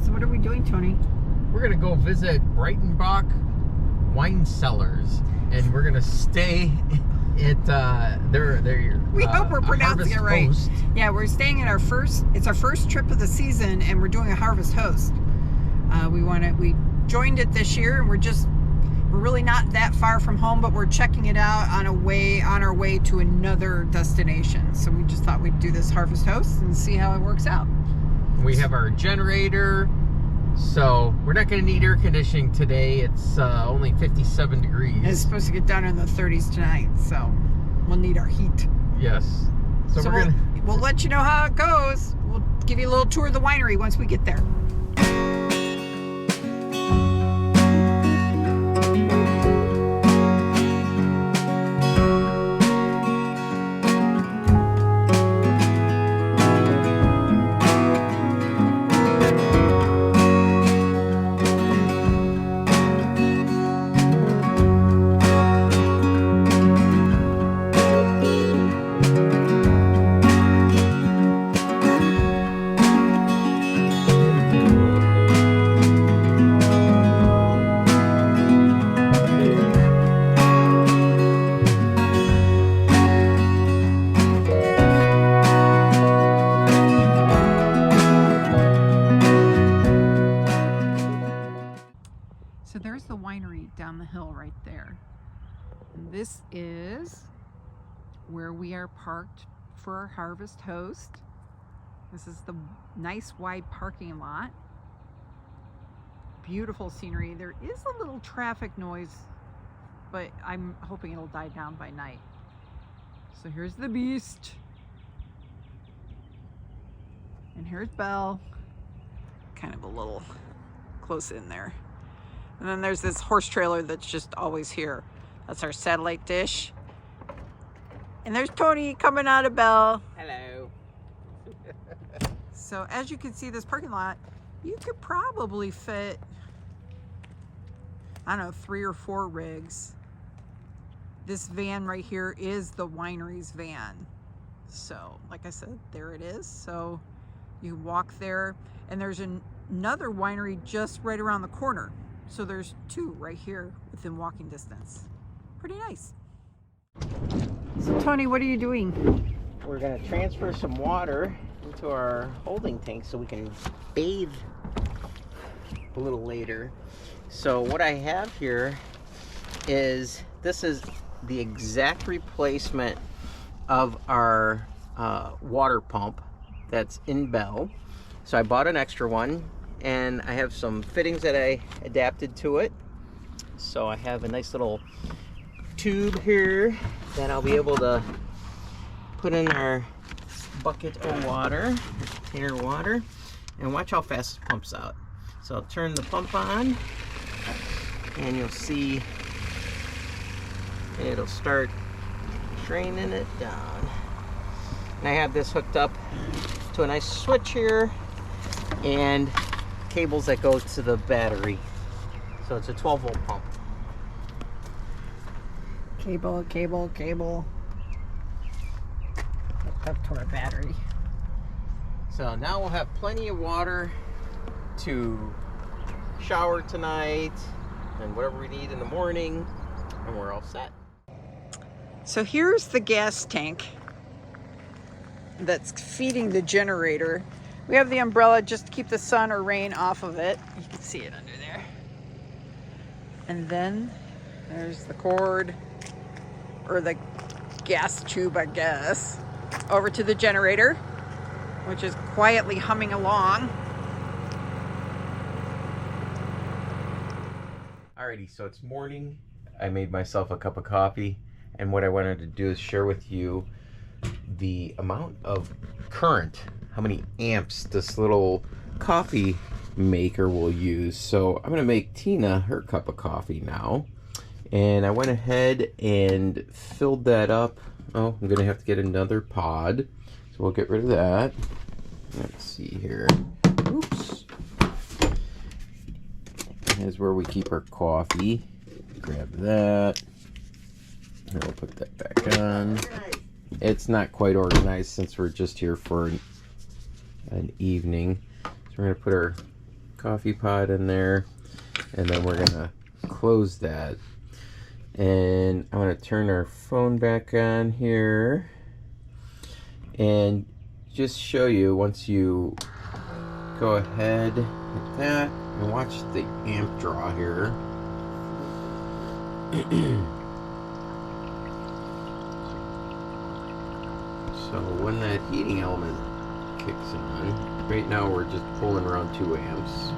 So what are we doing, Tony? We're going to go visit Breitenbach Wine Cellars, and we're going to stay at their We hope we're pronouncing it right. Host. Yeah, we're staying at it's our first trip of the season, and we're doing a Harvest Host. We joined it this year, and we're really not that far from home, but we're checking it out on our way to another destination. So we just thought we'd do this Harvest Host and see how it works out. We have our generator, so we're not going to need air conditioning today. It's only 57 degrees. And it's supposed to get down in the 30s tonight, so we'll need our heat. Yes. So we'll let you know how it goes. We'll give you a little tour of the winery once we get there. So there's the winery down the hill right there. And this is where we are parked for our Harvest Host. This is the nice wide parking lot. Beautiful scenery. There is a little traffic noise, but I'm hoping it'll die down by night. So here's the beast. And here's Belle. Kind of a little close in there. And then there's this horse trailer that's just always here. That's our satellite dish. And there's Tony coming out of Belle. Hello. So as you can see, this parking lot, you could probably fit, I don't know, 3 or 4 rigs. This van right here is the winery's van. So like I said, there it is. So you walk there, and there's another winery just right around the corner. So there's 2 right here within walking distance. Pretty nice. So Tony, what are you doing? We're going to transfer some water into our holding tank so we can bathe a little later. So what I have here is, this is the exact replacement of our water pump that's in Belle. So I bought an extra one, and I have some fittings that I adapted to it. So I have a nice little tube here that I'll be able to put in our bucket of water, container of water, and watch how fast it pumps out. So I'll turn the pump on, and you'll see it'll start draining it down. And I have this hooked up to a nice switch here, and cables that go to the battery. So it's a 12-volt pump. Cable. Hooked up to our battery. So now we'll have plenty of water to shower tonight and whatever we need in the morning, and we're all set. So here's the gas tank that's feeding the generator. We have the umbrella just to keep the sun or rain off of it. You can see it under there. And then there's the cord, or the gas tube, I guess, over to the generator, which is quietly humming along. Alrighty, so it's morning. I made myself a cup of coffee, and what I wanted to do is share with you the amount of current, how many amps this little coffee maker will use. So I'm going to make Tina her cup of coffee now. And I went ahead and filled that up. Oh, I'm going to have to get another pod. So we'll get rid of that. Let's see here. Oops. Here's where we keep our coffee. Grab that. And we'll put that back on. It's not quite organized since we're just here for an evening. So we're going to put our coffee pot in there, and then we're gonna close that. And I'm gonna turn our phone back on here and just show you, once you go ahead like that and watch the amp draw here. So when that heating element kicks on, right now we're just pulling around 2 amps.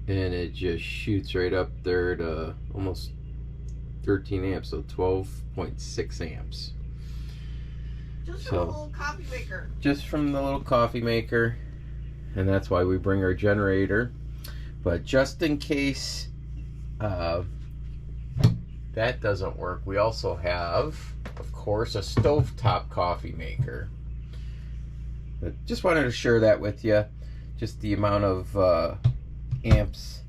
And it just shoots right up there to almost 13 amps, so 12.6 amps. Just from a little coffee maker. Just from the little coffee maker. And that's why we bring our generator. But just in case that doesn't work, we also have, of course, a stovetop coffee maker. But just wanted to share that with you. Just the amount of amps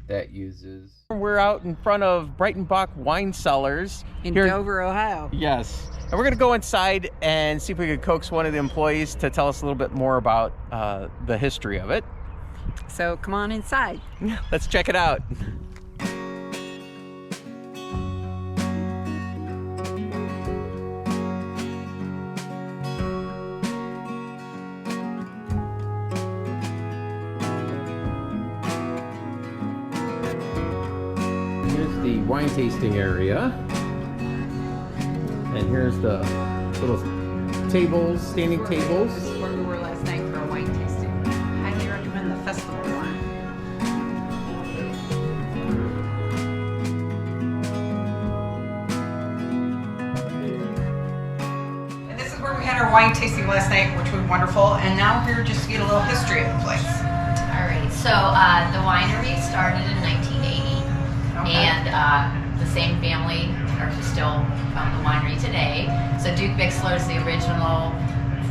that uses. We're out in front of Breitenbach Wine Cellars In Dover, Ohio. Yes. And we're going to go inside and see if we could coax one of the employees to tell us a little bit more about the history of it. So come on inside. Let's check it out. Here's the wine tasting area. And here's the little tables, standing tables. This is where we were last night for a wine tasting. Highly recommend the festival one. And this is where we had our wine tasting last night, which was wonderful. And now we're here just to get a little history of the place. All right, so the winery started in 1980, and the same family are still own the winery today. So Duke Bixler is the original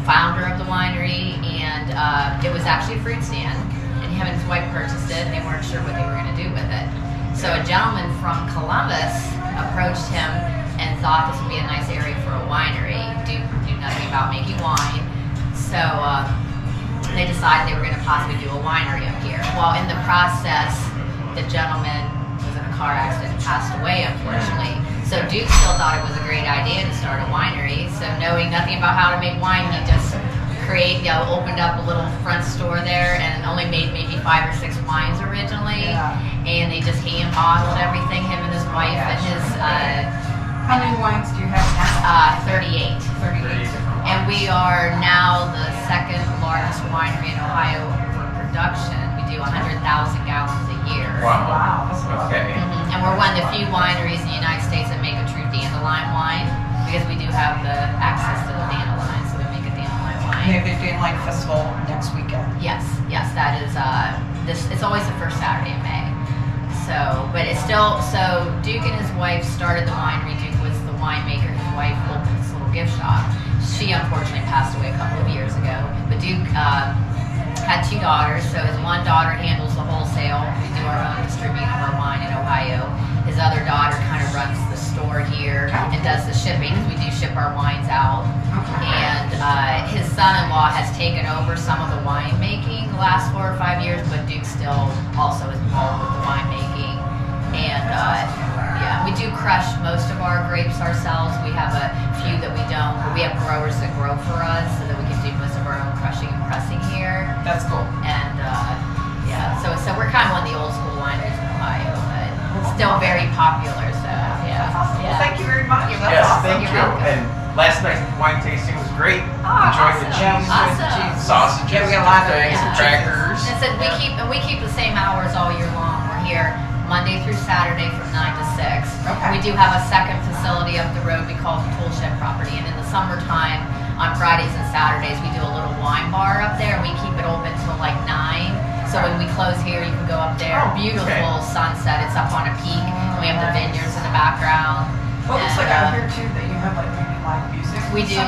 founder of the winery, and it was actually a fruit stand, and him and his wife purchased it, and they weren't sure what they were going to do with it. So a gentleman from Columbus approached him and thought this would be a nice area for a winery. Duke knew nothing about making wine, so they decided they were going to possibly do a winery up here. Well, in the process, the gentleman was in a car accident and passed away, unfortunately. So Duke still thought it was a great idea to start a winery. So knowing nothing about how to make wine, he just opened up a little front store there and only made maybe 5 or 6 wines originally. Yeah. And they just hand bottled everything, him and his wife and his. How many wines do you have now? 38. 38. And we are now the second largest winery in Ohio for production. We do 100,000 gallons a year. Wow. That's a lot. Okay. And we're one of the few wineries in the United States that make a true dandelion wine, because we do have the access to the dandelion, so we make a dandelion wine. They have the Dandelion Festival next weekend. Yes, that is it's always the first Saturday in May. So, but it's still, so Duke and his wife started the winery. Duke was the winemaker. His wife opened this little gift shop. She unfortunately passed away a couple of years ago. But Duke had 2 daughters, so his one daughter handles the wholesale. We do our own distributing of our wine in Ohio. His other daughter kind of runs the store here and does the shipping. We do ship our wines out. And his son-in-law has taken over some of the winemaking the last 4 or 5 years, but Duke still also is involved with the winemaking. And yeah, we do crush most of our grapes ourselves. We have a few that we don't, but we have growers that grow for us so that we can do most of our own crushing and pressing here. That's cool. And yeah, so we're kind of one of the old school wineries in Ohio, but still very popular. So yeah. Awesome. Well, thank you very much. That's Yes, awesome. thank you. And last night's wine tasting was great. Enjoyed the Yeah, we cheese, enjoyed the Awesome. cheese. sausages, Yeah, we got a lot of things, yeah. crackers. And so we keep the same hours all year long. We're here Monday through Saturday from 9 to 6. Okay. We do have a second facility up the road we call the Tool Shed property, and in the summertime on Fridays and Saturdays we do a little wine bar up there. We keep it open till like 9. So when we close here, you can go up there. Oh, Beautiful okay. sunset. It's up on a peak. And we have the vineyards in the background. Well, it looks And, like out here too that you have like maybe live music. we do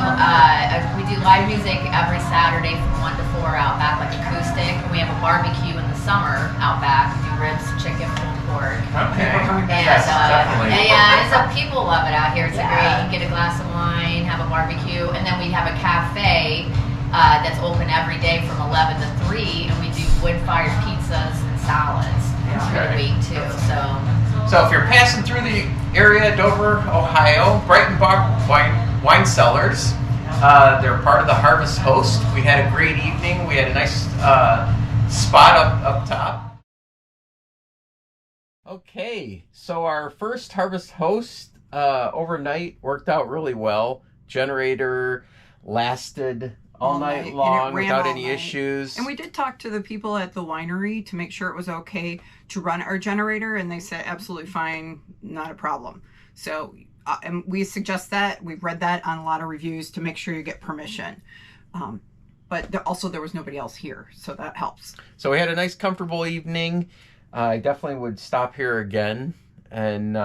live music every Saturday from 1 to 4 out back, like acoustic. And we have a barbecue in the summer out back. We do ribs, chicken, pulled work. Okay. And, Yes, definitely. and yeah, so people love it out here. It's great. You can get a glass of wine, have a barbecue, and then we have a cafe that's open every day from 11 to 3, and we do wood-fired pizzas and salads through the week too. So if you're passing through the area, Dover, Ohio, Breitenbach Wine Cellars, they're part of the Harvest Host. We had a great evening. We had a nice spot up top. Okay, so our first Harvest Host overnight worked out really well. Generator lasted all night long without any issues. And we did talk to the people at the winery to make sure it was okay to run our generator, and they said absolutely fine, not a problem. So and we suggest that. We've read that on a lot of reviews to make sure you get permission. But also there was nobody else here, so that helps. So we had a nice comfortable evening. I definitely would stop here again. And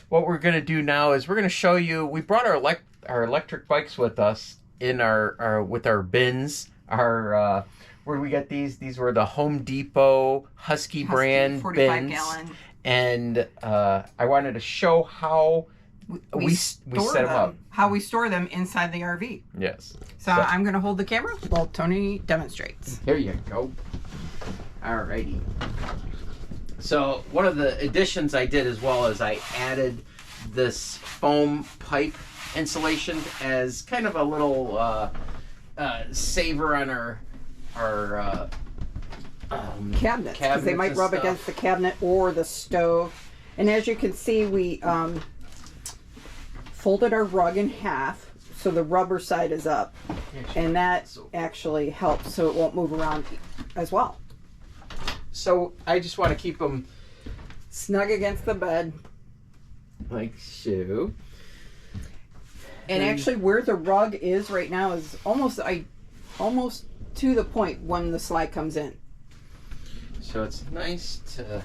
what we're going to do now is we're going to show you, we brought our electric bikes with us in with our bins. Where do we get these? These were the Home Depot Husky brand 45 bins. gallon. And I wanted to show how we set them up. How we store them inside the RV. Yes. So I'm going to hold the camera while Tony demonstrates. Here you go. Alrighty. So one of the additions I did as well is I added this foam pipe insulation as kind of a little saver on our cabinets, because they might rub against the cabinet or the stove. And as you can see, we folded our rug in half so the rubber side is up, and that actually helps so it won't move around as well. So I just want to keep them snug against the bed like so. And actually where the rug is right now is almost to the point when the slide comes in. So it's nice to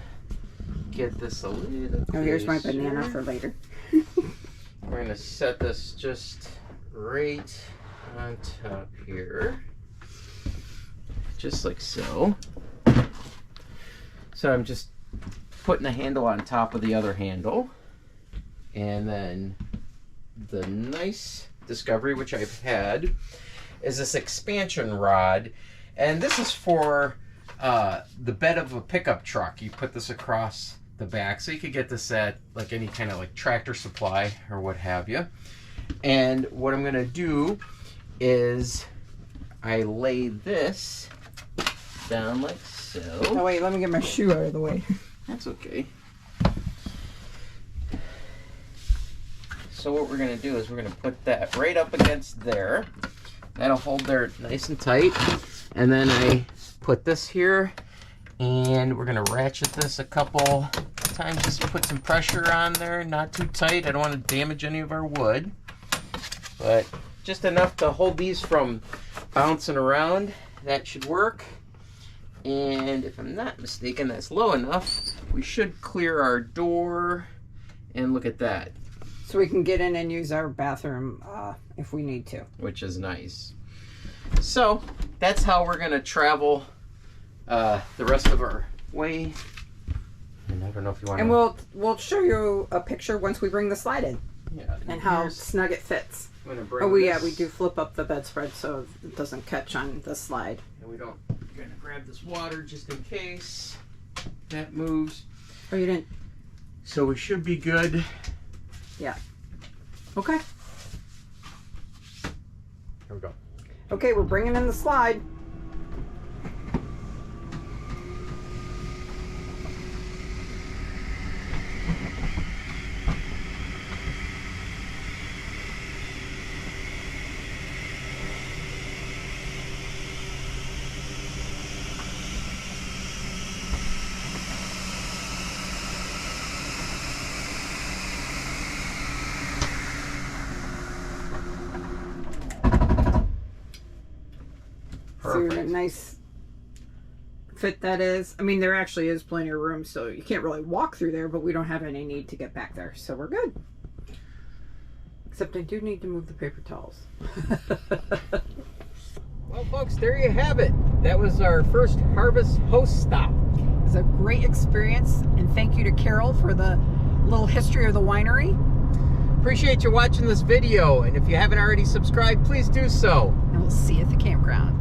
get this a little Oh, here's my closer. banana for later. We're going to set this just right on top here. Just like so. So I'm just putting the handle on top of the other handle. And then the nice discovery, which I've had, is this expansion rod. And this is for the bed of a pickup truck. You put this across the back, so you could get this at like any kind of like Tractor Supply or what have you. And what I'm gonna do is I lay this down like so. Oh wait, let me get my shoe out of the way. That's okay. So what we're gonna do is we're gonna put that right up against there. That'll hold there nice and tight. And then I put this here, and we're gonna ratchet this a couple times just to put some pressure on there. Not too tight. I don't want to damage any of our wood, but just enough to hold these from bouncing around. That should work. And if I'm not mistaken, that's low enough. We should clear our door, and look at that. So we can get in and use our bathroom if we need to. Which is nice. So that's how we're gonna travel the rest of our way. And I don't know if you want. And we'll show you a picture once we bring the slide in. Yeah. And how snug it fits. I'm gonna bring Oh, yeah, this, we do flip up the bedspread so it doesn't catch on the slide. And we're gonna grab this water just in case that moves. Oh, you didn't? So we should be good. Yeah. Okay. Here we go. Okay, we're bringing in the slide. See what a nice fit that is. I mean, there actually is plenty of room, so you can't really walk through there, but we don't have any need to get back there, so we're good. Except I do need to move the paper towels. Well, folks, there you have it. That was our first Harvest Host stop. was a great experience, and thank you to Carol for the little history of the winery. Appreciate you watching this video, and if you haven't already subscribed, please do so. And we'll see you at the campground.